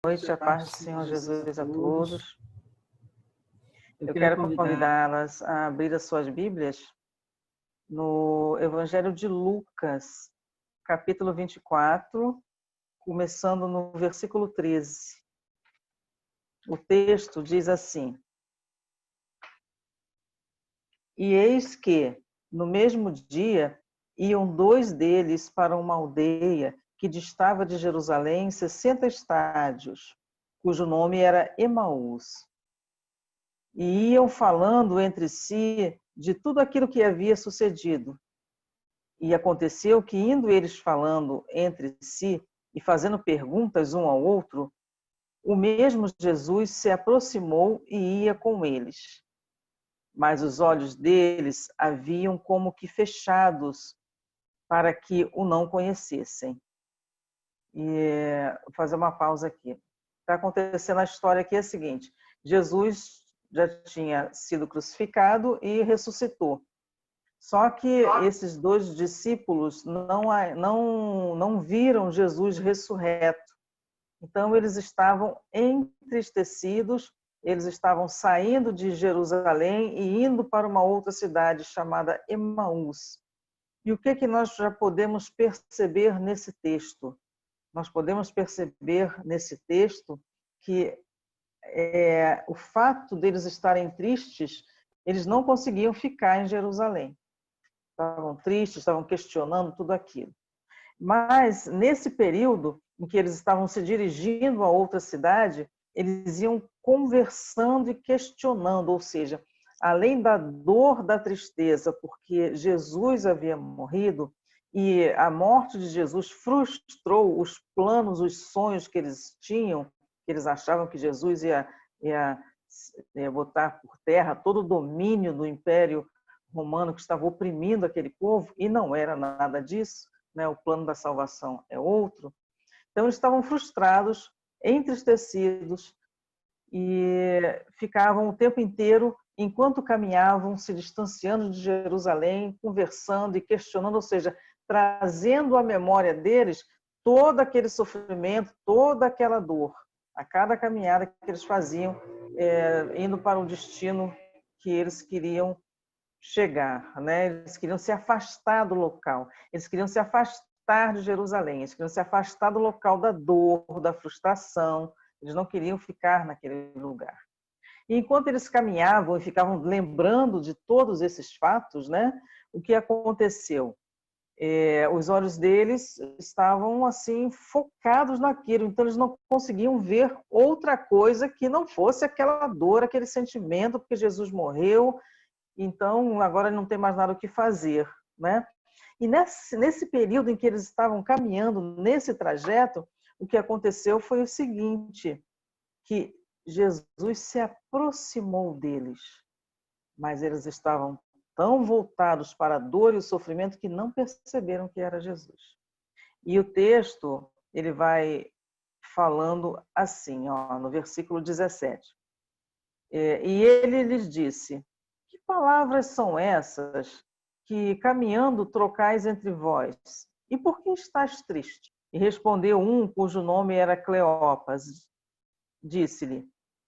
noite, a paz do Senhor Jesus a todos. Eu quero convidá-las a abrir as suas Bíblias no Evangelho de Lucas, capítulo 24, começando no versículo 13. O texto diz assim: E eis que, no mesmo dia, iam dois deles para uma aldeia que distava de Jerusalém 60 estádios, cujo nome era Emaús. E iam falando entre si de tudo aquilo que havia sucedido. E aconteceu que, indo eles falando entre si e fazendo perguntas um ao outro, o mesmo Jesus se aproximou e ia com eles. Mas os olhos deles haviam como que fechados para que o não conhecessem. E vou fazer uma pausa aqui. Está acontecendo a história aqui é a seguinte: Jesus já tinha sido crucificado e ressuscitou. Só que esses dois discípulos não viram Jesus ressurreto. Então eles estavam entristecidos, eles estavam saindo de Jerusalém e indo para uma outra cidade chamada Emaús. E o que nós já podemos perceber nesse texto? Nós podemos perceber nesse texto que o fato deles estarem tristes, eles não conseguiam ficar em Jerusalém. Estavam tristes, estavam questionando tudo aquilo. Mas, nesse período em que eles estavam se dirigindo a outra cidade, eles iam conversando e questionando, ou seja, além da dor, da tristeza, porque Jesus havia morrido, e a morte de Jesus frustrou os planos, os sonhos que eles tinham, que eles achavam que Jesus ia botar por terra todo o domínio do Império Romano que estava oprimindo aquele povo, e não era nada disso, né? O plano da salvação é outro. Então, eles estavam frustrados, entristecidos, e ficavam o tempo inteiro, enquanto caminhavam, se distanciando de Jerusalém, conversando e questionando, ou seja, trazendo à memória deles todo aquele sofrimento, toda aquela dor, a cada caminhada que eles faziam, indo para um destino que eles queriam chegar, né? Eles queriam se afastar do local, eles queriam se afastar de Jerusalém, eles queriam se afastar do local da dor, da frustração, eles não queriam ficar naquele lugar. E enquanto eles caminhavam e ficavam lembrando de todos esses fatos, né? O que aconteceu? Os olhos deles estavam assim focados naquilo, então eles não conseguiam ver outra coisa que não fosse aquela dor, aquele sentimento, porque Jesus morreu. Então, agora não tem mais nada o que fazer, né? E nesse período em que eles estavam caminhando, nesse trajeto, o que aconteceu foi o seguinte, que Jesus se aproximou deles, mas eles estavam tão voltados para a dor e o sofrimento que não perceberam que era Jesus. E o texto, ele vai falando assim, ó, no versículo 17. E ele lhes disse: Que palavras são essas que, caminhando, trocais entre vós? E por que estás triste? E respondeu um, cujo nome era Cleopas, disse-lhe: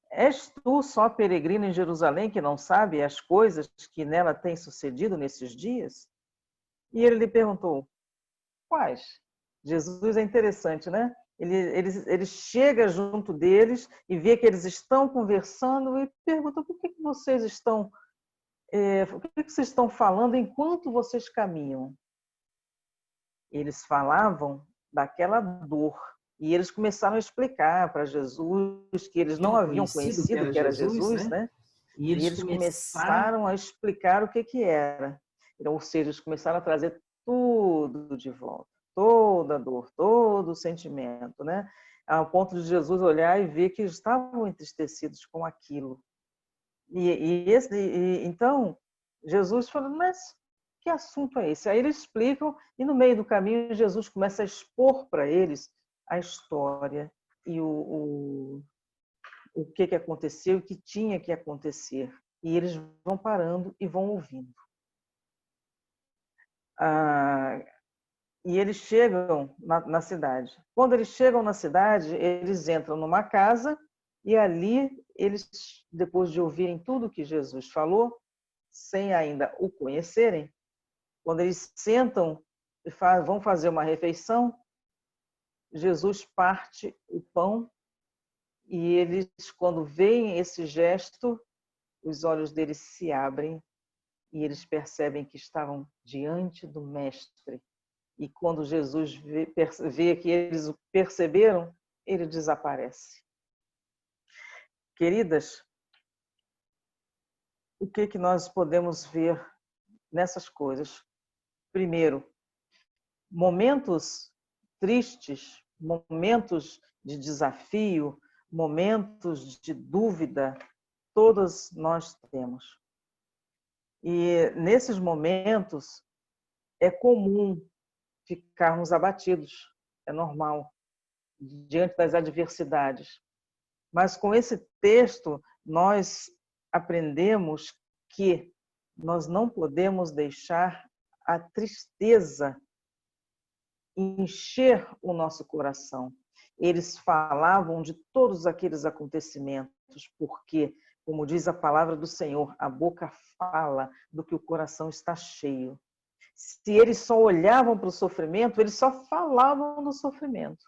És tu só peregrino em Jerusalém que não sabe as coisas que nela têm sucedido nesses dias? E ele lhe perguntou: Quais? Jesus é interessante, né? Ele chega junto deles e vê que eles estão conversando e pergunta: por que vocês estão o que vocês estão falando enquanto vocês caminham? Eles falavam daquela dor. E eles começram a explicar para Jesus que eles não haviam conhecido que era Jesus, né? E eles começaram a explicar o que era. Então, ou seja, eles começaram a trazer tudo de volta. Toda a dor, todo o sentimento, né? Ao ponto de Jesus olhar e ver que estavam entristecidos com aquilo. Então, Jesus falou: mas que assunto é esse? Aí eles explicam, e no meio do caminho, Jesus começa a expor para eles a história e o que aconteceu, o que tinha que acontecer. E eles vão parando e vão ouvindo. e eles chegam na cidade. Quando eles chegam na cidade, eles entram numa casa e ali eles, depois de ouvirem tudo que Jesus falou, sem ainda o conhecerem, quando eles sentam e vão fazer uma refeição, Jesus parte o pão e eles, quando veem esse gesto, os olhos deles se abrem e eles percebem que estavam diante do Mestre. E quando Jesus vê que eles o perceberam, ele desaparece. Queridas, o que nós podemos ver nessas coisas? Primeiro, momentos tristes, momentos de desafio, momentos de dúvida, todos nós temos. E nesses momentos é comum ficarmos abatidos, é normal, diante das adversidades. Mas com esse texto nós aprendemos que nós não podemos deixar a tristeza encher o nosso coração. Eles falavam de todos aqueles acontecimentos, porque, como diz a palavra do Senhor, a boca fala do que o coração está cheio. Se eles só olhavam para o sofrimento, eles só falavam do sofrimento.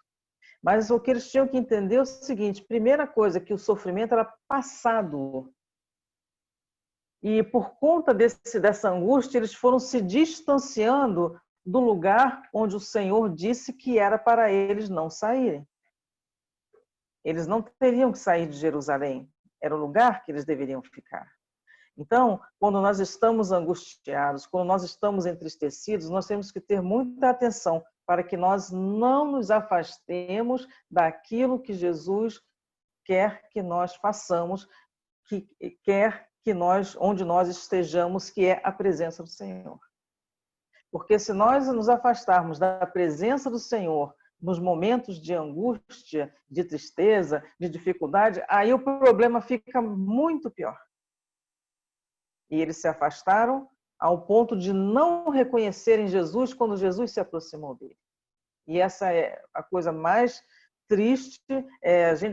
Mas o que eles tinham que entender é o seguinte: primeira coisa, que o sofrimento era passado. E por conta dessa angústia, eles foram se distanciando do lugar onde o Senhor disse que era para eles não saírem. Eles não teriam que sair de Jerusalém, era o lugar que eles deveriam ficar. Então, quando nós estamos angustiados, quando nós estamos entristecidos, nós temos que ter muita atenção para que nós não nos afastemos daquilo que Jesus quer que nós façamos, que quer que nós, onde nós estejamos, que é a presença do Senhor. Porque se nós nos afastarmos da presença do Senhor nos momentos de angústia, de tristeza, de dificuldade, aí o problema fica muito pior. E eles se afastaram ao ponto de não reconhecerem Jesus quando Jesus se aproximou dele. E essa é a coisa mais triste,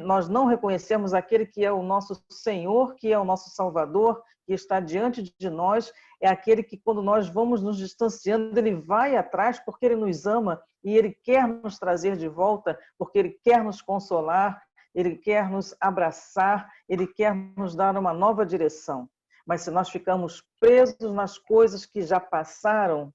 nós não reconhecemos aquele que é o nosso Senhor, que é o nosso Salvador, que está diante de nós, é aquele que quando nós vamos nos distanciando, ele vai atrás porque ele nos ama e ele quer nos trazer de volta, porque ele quer nos consolar, ele quer nos abraçar, ele quer nos dar uma nova direção. Mas se nós ficamos presos nas coisas que já passaram,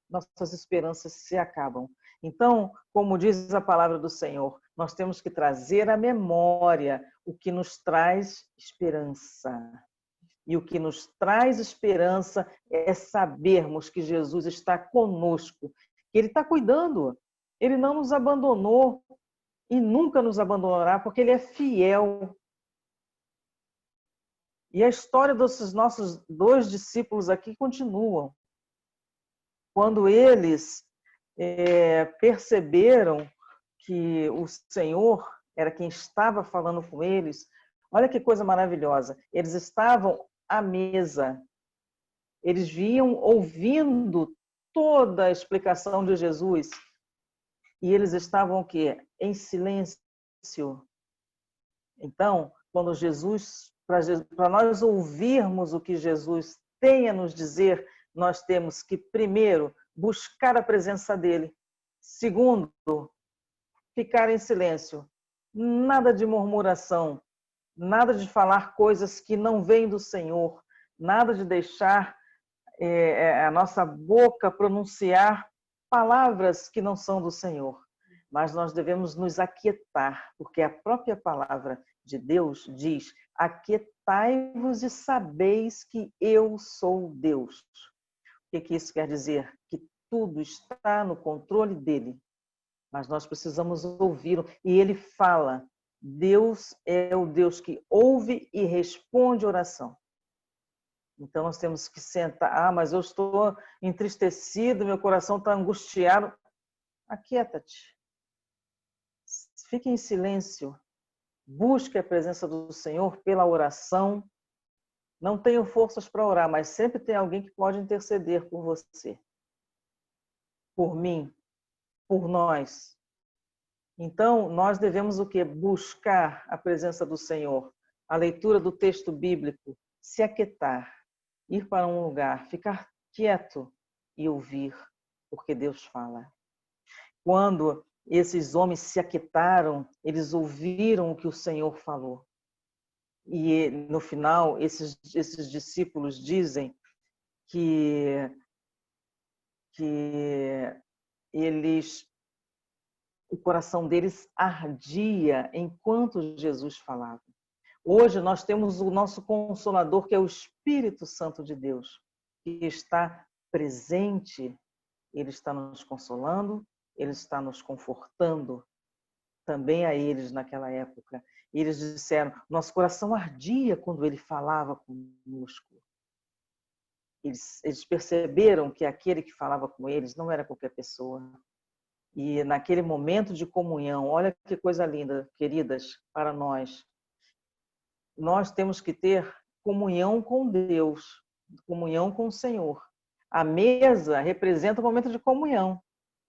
nossas esperanças se acabam. Então, como diz a palavra do Senhor, nós temos que trazer à memória o que nos traz esperança. E o que nos traz esperança é sabermos que Jesus está conosco, que Ele está cuidando. Ele não nos abandonou e nunca nos abandonará, porque Ele é fiel. E a história desses nossos 2 discípulos aqui continuam. Quando eles perceberam que o Senhor era quem estava falando com eles, olha que coisa maravilhosa. Eles estavam à mesa. Eles vinham ouvindo toda a explicação de Jesus. E eles estavam o quê? Em silêncio. Então, quando Jesus, para nós ouvirmos o que Jesus tem a nos dizer, nós temos que, primeiro, buscar a presença dele. Segundo, ficar em silêncio. Nada de murmuração, nada de falar coisas que não vêm do Senhor, nada de deixar a nossa boca pronunciar palavras que não são do Senhor. Mas nós devemos nos aquietar, porque a própria palavra de Deus diz: aquietai-vos e sabeis que eu sou Deus. O que isso quer dizer? Que tudo está no controle dele, mas nós precisamos ouvi-lo. E ele fala, Deus é o Deus que ouve e responde oração. Então nós temos que sentar, mas eu estou entristecido, meu coração está angustiado. Aquieta-te. Fique em silêncio. Busque a presença do Senhor pela oração. Não tenho forças para orar, mas sempre tem alguém que pode interceder por você. Por mim. por nós. Então, nós devemos o quê? Buscar a presença do Senhor, a leitura do texto bíblico, se aquietar, ir para um lugar, ficar quieto e ouvir, porque Deus fala. Quando esses homens se aquietaram, eles ouviram o que o Senhor falou. E no final, esses discípulos dizem que eles, o coração deles ardia enquanto Jesus falava. Hoje nós temos o nosso Consolador, que é o Espírito Santo de Deus, que está presente, ele está nos consolando, ele está nos confortando, também a eles naquela época. E eles disseram, nosso coração ardia quando ele falava conosco. Eles perceberam que aquele que falava com eles não era qualquer pessoa. E naquele momento de comunhão, olha que coisa linda, queridas, para nós. Nós temos que ter comunhão com Deus, comunhão com o Senhor. A mesa representa o momento de comunhão,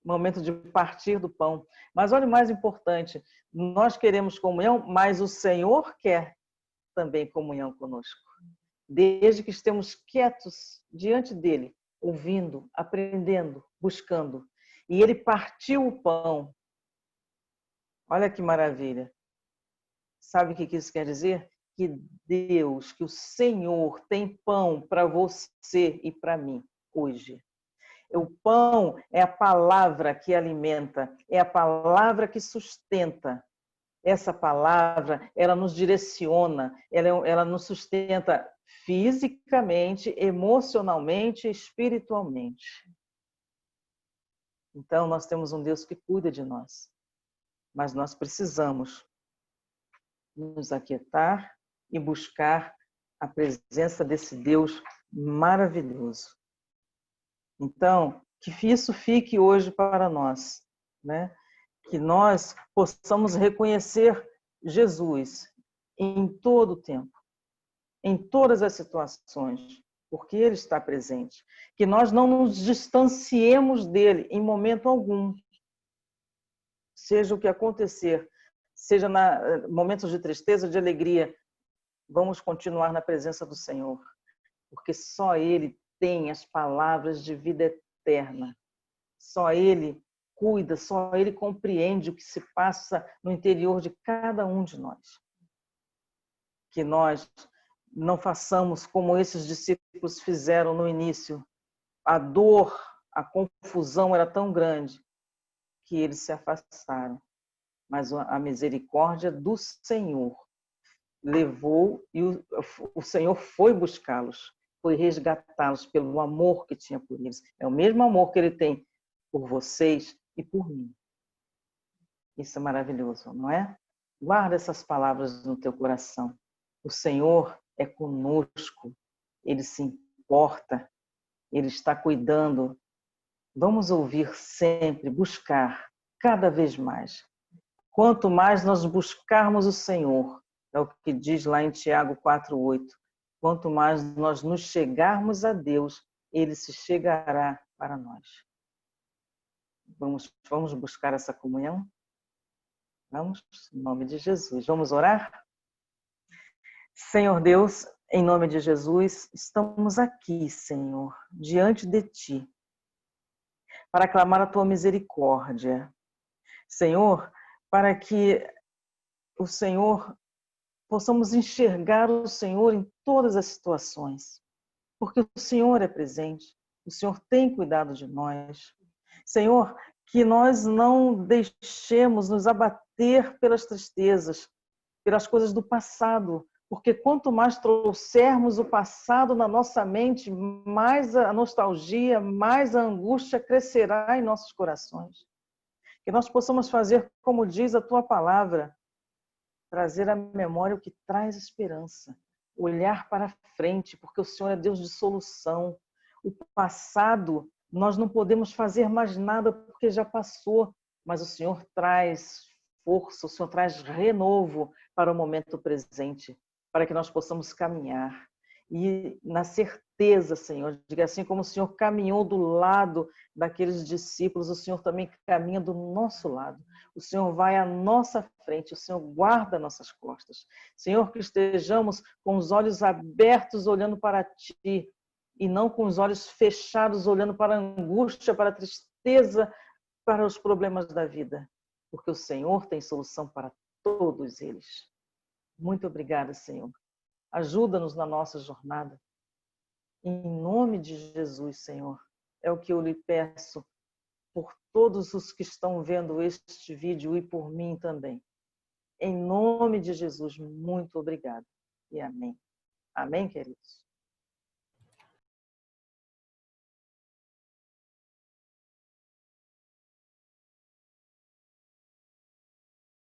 o momento de partir do pão. Mas olha o mais importante, nós queremos comunhão, mas o Senhor quer também comunhão conosco. Desde que estemos quietos diante dele, ouvindo, aprendendo, buscando. E ele partiu o pão. Olha que maravilha. Sabe o que isso quer dizer? Que Deus, que o Senhor tem pão para você e para mim hoje. O pão é a palavra que alimenta, é a palavra que sustenta. Essa palavra, ela nos direciona, ela nos sustenta fisicamente, emocionalmente, espiritualmente. Então, nós temos um Deus que cuida de nós, mas nós precisamos nos aquietar e buscar a presença desse Deus maravilhoso. Então, que isso fique hoje para nós, né? Que nós possamos reconhecer Jesus em todo o tempo, em todas as situações, porque Ele está presente. Que nós não nos distanciemos dele em momento algum. Seja o que acontecer, seja em momentos de tristeza, de alegria, vamos continuar na presença do Senhor, porque só Ele tem as palavras de vida eterna. Só Ele cuida, só Ele compreende o que se passa no interior de cada um de nós. Que nós não façamos como esses discípulos fizeram no início. A dor, a confusão era tão grande que eles se afastaram. Mas a misericórdia do Senhor levou e o Senhor foi buscá-los, foi resgatá-los pelo amor que tinha por eles. É o mesmo amor que Ele tem por vocês e por mim. Isso é maravilhoso, não é? Guarda essas palavras no teu coração. O Senhor é conosco, Ele se importa, Ele está cuidando. Vamos ouvir sempre, buscar cada vez mais. Quanto mais nós buscarmos o Senhor, é o que diz lá em Tiago 4:8, quanto mais nós nos chegarmos a Deus, Ele se chegará para nós. Vamos buscar essa comunhão? Vamos, em nome de Jesus. Vamos orar? Senhor Deus, em nome de Jesus, estamos aqui, Senhor, diante de Ti, para clamar a Tua misericórdia. Senhor, para que o Senhor, possamos enxergar o Senhor em todas as situações, porque o Senhor é presente, o Senhor tem cuidado de nós. Senhor, que nós não deixemos nos abater pelas tristezas, pelas coisas do passado, porque quanto mais trouxermos o passado na nossa mente, mais a nostalgia, mais a angústia crescerá em nossos corações. Que nós possamos fazer como diz a Tua palavra, trazer à memória o que traz esperança, olhar para frente, porque o Senhor é Deus de solução. O passado, nós não podemos fazer mais nada porque já passou, mas o Senhor traz força, o Senhor traz renovo para o momento presente, para que nós possamos caminhar. e na certeza, Senhor, de que assim como o Senhor caminhou do lado daqueles discípulos, o Senhor também caminha do nosso lado. O Senhor vai à nossa frente, o Senhor guarda nossas costas. Senhor, que estejamos com os olhos abertos olhando para Ti e não com os olhos fechados olhando para a angústia, para a tristeza, para os problemas da vida, porque o Senhor tem solução para todos eles. Muito obrigada, Senhor. Ajuda-nos na nossa jornada. Em nome de Jesus, Senhor, é o que eu lhe peço por todos os que estão vendo este vídeo e por mim também. Em nome de Jesus, muito obrigada. E amém. Amém, queridos?